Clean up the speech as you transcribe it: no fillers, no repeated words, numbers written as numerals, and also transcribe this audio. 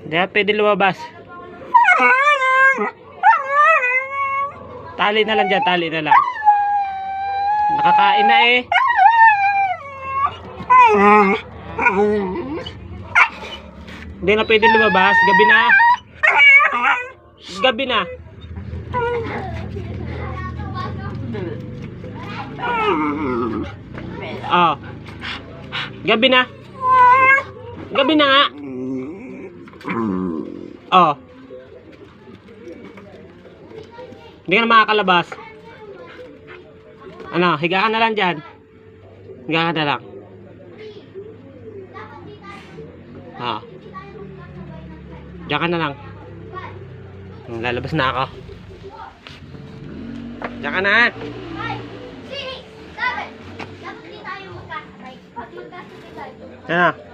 Hindi ka pwede lumabas. Tali na lang dyan, tali na lang. Nakakain na eh. Hindi na pwede lumabas. Gabi na. Gabi na. Oh. Gabi na. Gabi na nga. Oh. Hindi ka na makakalabas. Ano, higa ka na lang dyan. Higa ka na lang. Ah. Diyan ka na lang. Lalabas na ako. Diyan ka na. Yan na.